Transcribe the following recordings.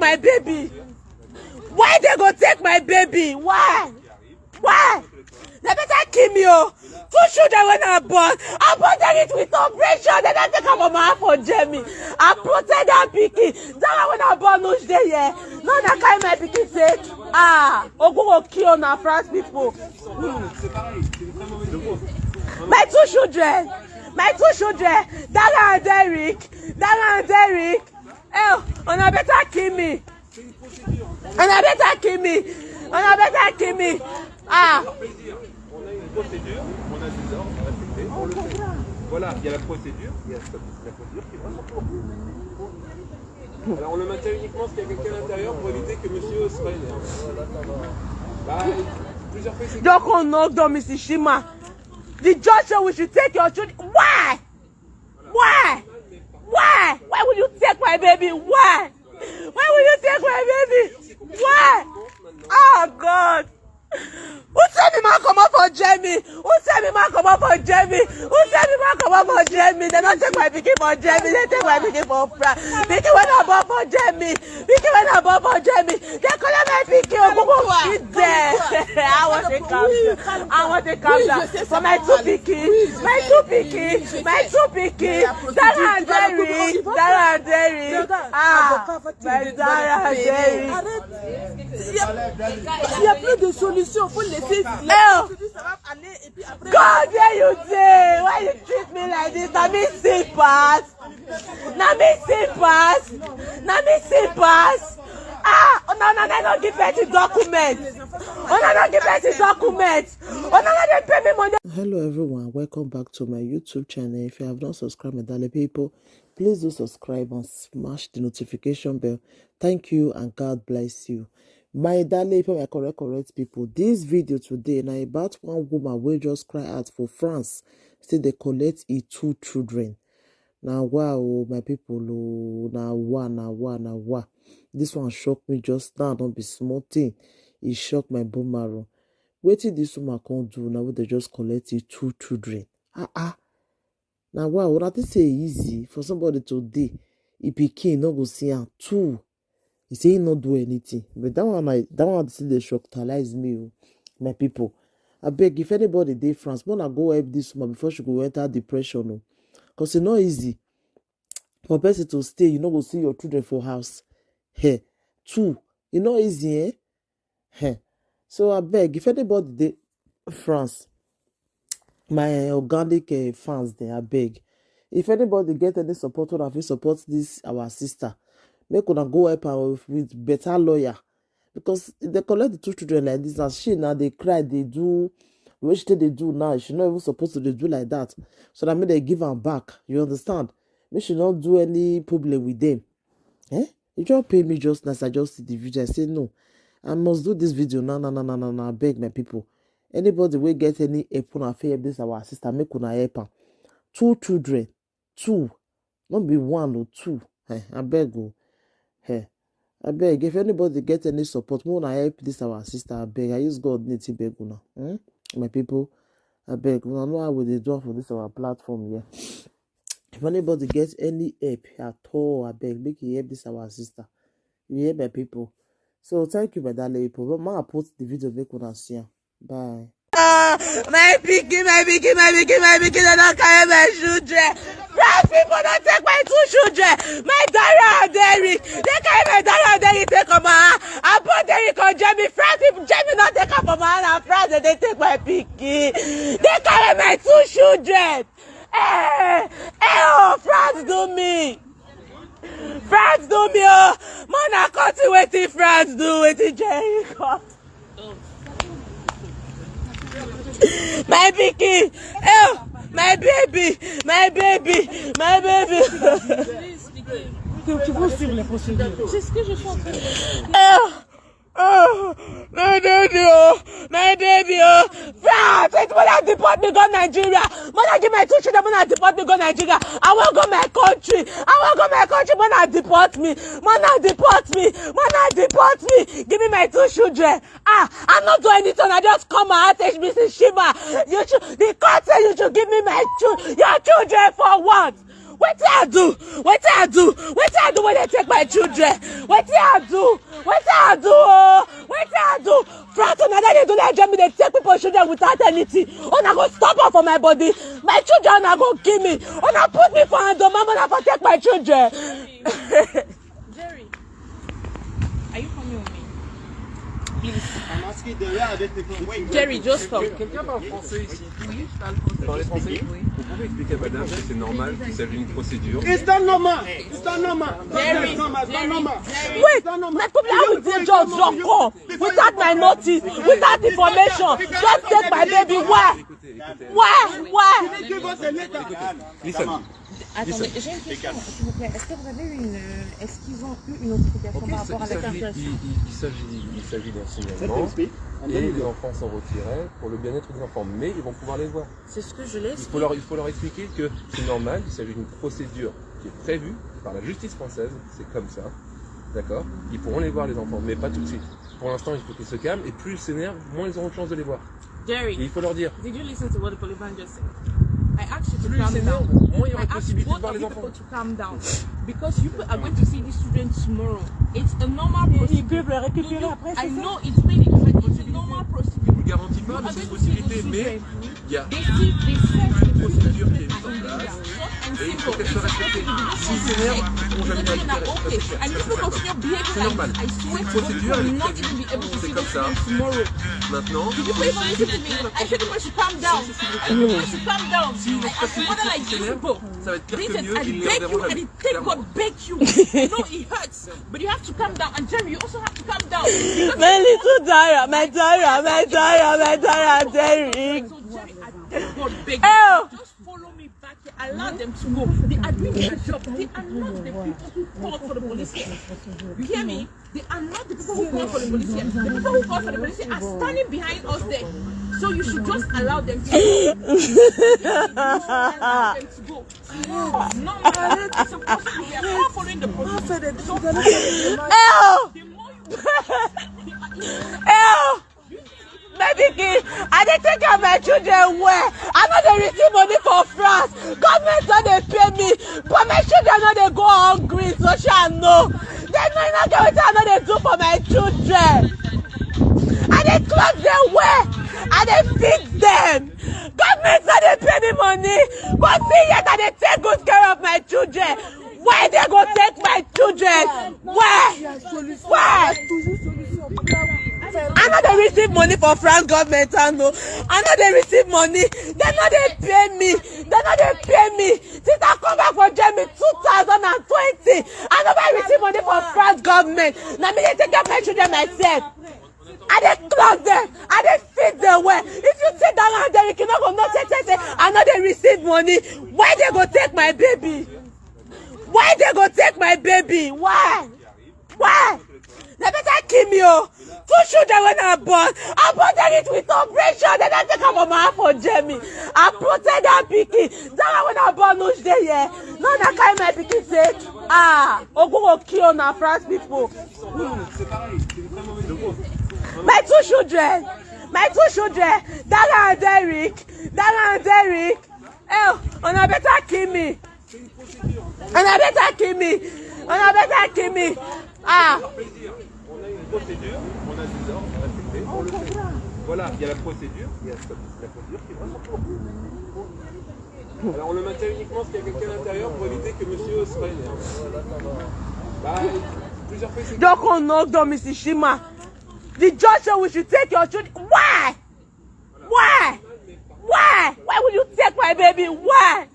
my baby? Why they go take my baby? Why? Why? They better kill me, oh. 2 children when I born it with operation. They don't take up my for Jamie. I protect that picky. That when I born no day, yeah. No, that kind my picky say, Ogo kill na France people. My 2 children, Dara and Derek. Oh, on a better kill me. On a une procédure, on a des ordres à respecter, on le fait. Voilà, il y a la procédure, il y a la procédure qui est vraiment courte. Alors on le maintient uniquement s'il y a quelqu'un à l'intérieur pour éviter que monsieur se réénerve. Bah, plusieurs fois c'est... Donc on knock down Mrs. Shima. The judge said we should take your children. Why? Why will you take my baby? Why will you take my baby? Why? Oh God. Who said me man come up for Jamie? Who said me man come up for Jamie? They don't take my pikin for Jamie. They take my pikin for Fra. Pikin when I bought for Jamie. They call my pikin. Go sit there. I want to come down. For my 2 pikin. Dara and Derek. My Dara and Derek. Il y a plus de solution, faut laisser. Ça va aller et puis après. God, where you dey? Why you treat me like this? Na me see pass. Una don't give me the document. Una don't pay me money. Hello everyone, welcome back to my YouTube channel. If you have not subscribed, my darling people, please do subscribe and smash the notification bell. Thank you and God bless you. My darling people, my correct people, this video today now about one woman will just cry out for France. Say they collect 2 children. Now wow, my people, now wow. This one shocked me just now. Don't be small thing. It shocked my bone marrow. Wait till this woman can't do now. They just collect 2 children. Now wow, what I say easy for somebody today. If he can't not go see 2. He say he not do anything. But that one still they shockalize me, my people. I beg if anybody dey France, wanna go help this woman before she go enter depression. Because it's not easy for person to stay. You know go see your children for house. 2. It's not easy, So I beg if anybody dey France, my organic fans there, I beg. If anybody get any support, or if you support this our sister, make una go help her with better lawyer, because if they collect the 2 children like this, and she now they cry, they do which they do now. She not even supposed to do like that. So that mean they give her back. You understand? Me she not do any problem with them. You just pay me just as I just see the video. I say no, I must do this video. No. I beg my people. Anybody will get any help on help this our sister, make una help her. 2 children, 2, not be 1 or 2. I beg you. I beg if anybody get any support, more I help this our sister. I beg. I use God need to beg una. My people, I beg. I know how they do for this our platform here. If anybody gets any help at all, I beg, make you help this our sister. You hear my people. So thank you, my darling people. But I post the video make una see. Bye. My pikin, they don't carry my children. France people don't take my 2 children. My Dara and Derek. They carry my Dara and Derek take on my hand. I put Derek on Jamie. France people, Jamie not take up on my hand. And France, they take my pikin. They carry my 2 children. France do me. Oh. Man, I can't see what France do with Jericho. My pikin, my baby. Tu veux suivre les procédures. C'est ce que je suis en train de faire. My baby, France, it's when I deport me go Nigeria. When I give my 2 children, when I deport me go Nigeria. I won't go my country. When I deport me. Give me my 2 children. I'm not doing anything. I just come and ask Mrs. Shima. The court said you should give me your children for what? Wetin I do? Wetin I do? Wetin I do when they take my children? Wetin I do? Wetin I do? Oh, wetin I do? France and they do like Germany, they take people's children without anything. Una go stop her for my body. My children are going to kill me. Una put me for hand, mama, una for take my children. Jerry, are you coming with me? Please. I'm asking the way they take away. Jerry, just come. Quelqu'un parle français ici? Vous parlez français? Vous pouvez expliquer à madame que c'est normal, qu'il s'agit d'une procédure. It's not normal. It's not normal. Jerry, It's not normal. Wait, my problem with the judge don't come without my notice, without information. Just take my baby. Why? Why? Give us a letter. Listen. Attendez, j'ai une question, s'il vous plaît. Est-ce que vous avez eu est-ce qu'ils ont eu une notification par rapport à la caractéristique? Il s'agit d'un signalement et les enfants sont retirés pour le bien-être des enfants, mais ils vont pouvoir les voir. C'est ce que je l'ai expliqué. Il faut leur expliquer que c'est normal, il s'agit d'une procédure qui est prévue par la justice française, c'est comme ça, d'accord? Ils pourront les voir les enfants, mais pas tout de suite. Pour l'instant, il faut qu'ils se calment et plus ils s'énervent, moins ils auront de chance de les voir. Jerry, Et il faut leur dire. did you listen to what the policeman just said? I asked you to Plus ils calm s'énervent, down. moins il y aura I de asked possibilité de both voir of les you enfants. people to calm down because you are going to see these children tomorrow. It's a normal procedure. I know it's painful, but it's a normal procedure. Je ne vous garantis pas, mais c'est une possibilité, mais il y a They see une procédure qui est mise en place et il faut qu'elle soit respectée. S'ils s'énervent, ils ne pourront jamais la récupérer. Ça, c'est clair. And if you continue behaving C'est like normal. this, I swear Cette to God, procédure, you elle will est not even be able to C'est see comme these ça. children tomorrow. Maintenant, Did you please listen to me? I said you should calm down. I said you should calm down. I mother like you people. ça va être pire que Listen, mieux, I ils les beg you reverront and jamais. it take God beg you. I know it hurts, but you have to calm down. And Jerry, you also have to calm down. My little Dara, Derek. So Jerry, I beg God beg Oh. you. Just follow me back here. Allow them to go. They are doing their job. They are not the people who called for the police here. You hear me? They are not the people who called for the police here. The people who called for the police here are standing behind us there. So you should just allow them to go. Allow them to go. No, it's supposed to be. We are all following the procedure. So, the more you Baby kid, I dey take care of my children well. I know they receive money for France. Government no dey pay me, but my children no dey go hungry, so shall know. They no get wetin I no dey do for my children. I dey clothe them well. I dey feed them. Government no dey pay me money, but see yet I dey take good care of my children. Why they go take my children? Why? I know they receive money for France government, I know. I know they receive money. They know they pay me. Since I come back from Germany 2020, I know I receive money for France government. Now me they take care of my children myself. I dey clothe them. I dey feed them well. If you sit down and Derek, you no go know say I know they receive money. Why they go take my baby? Why they go take my baby? Why? They better kill me, oh. 2 children when I born it with operation. They don't take up my hand for Jamie. I protect that pikin. That when I born no day here. No, that kind my pikin say, Ogun go kill na France people. My two children, Dara and Derek. Oh, una better kill me. Una better kill me. On a une procédure, on a des ordres à respecter, on le fait. Voilà, il y a la procédure, il y a la procédure qui va sortir. Alors on le maintient uniquement s'il y a quelqu'un à l'intérieur pour éviter que monsieur se réénerve. Plusieurs fois c'est... Don't come knock down, Mrs. Shima. The judge said we should take your children. Why? Why will you take my baby? Why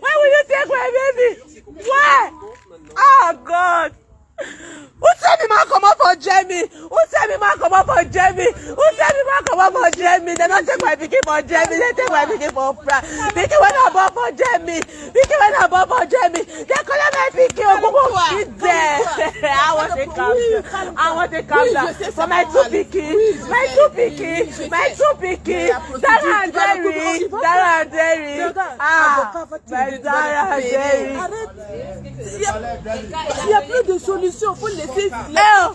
will you take my baby? Why? Oh God. Who said me man come up for Jamie? They don't take my pikin for Jamie. They take my pikin for France. Pikin when I born for Jamie. They collect my pikin. Go feed them. I want to calm down. For my two pikin. Dara and Derek. My Dara and Derek. Il y a plus de solution. Faut laisser. Ça va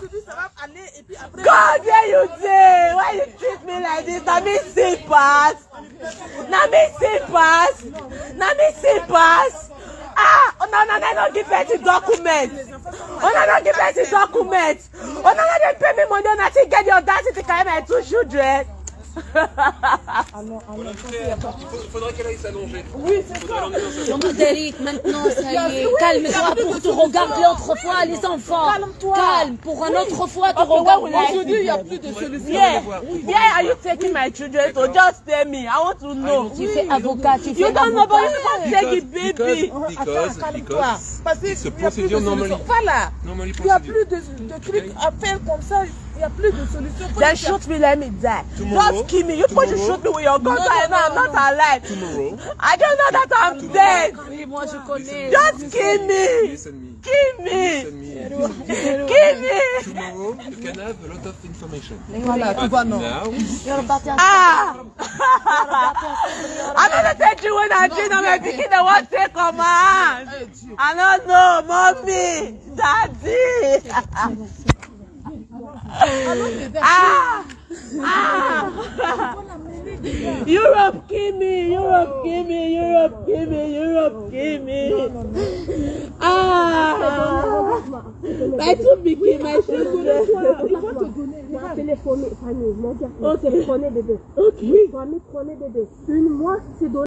aller et puis après. God, where you dey? Why you treat me like this? Na me see pass. On a not given the document. On a not given the document. On a not pay me money on to get your dad to carry my 2 children. Il faudrait qu'elle aille s'allonger. Oui, c'est ça. Non, Derek, maintenant, ça y est. Calme-toi pour te regarder autrefois, les enfants. Calme-toi. Calme, pour un autre fois, te Okay, regarder. Aujourd'hui, il n'y a plus de solution. Yeah. Where are you taking my children to? Just tell me. I want to know. Tu fais avocat, tu fais You don't know, but you avocat. can't take it, baby. Calme-toi. Parce qu'il it's n'y a a plus de procedure normally. solution. Voilà. Normally Il n'y a procedure. plus de trucs à faire comme ça. Il n'y a plus de solution. Faut Then le faire. shoot me, let me die. Tomorrow- Just kill me. You supposed to shoot me with your gun, so I know I'm not alive. Tomorrow, I don't know that I'm dead. Oui, moi, je connais. Just kill me. listen me. Kill me. Listen me. Kill me. Tomorrow, you can have a lot of information. Voilà, tu vois, non. Now, Ah! I don't take you when I dream. I'm picking the one take command. I don't know, mommy, daddy. Ah! Ah! Europe, kill me, Europe, kill me, Europe, kill me, Europe, kill me. Ah! My two became my children. Il va te donner, il va téléphoner, Fanny, mon dire, téléphoner bébé. Ok. Oui. Fanny, prenez bébé. Une mois, c'est donné.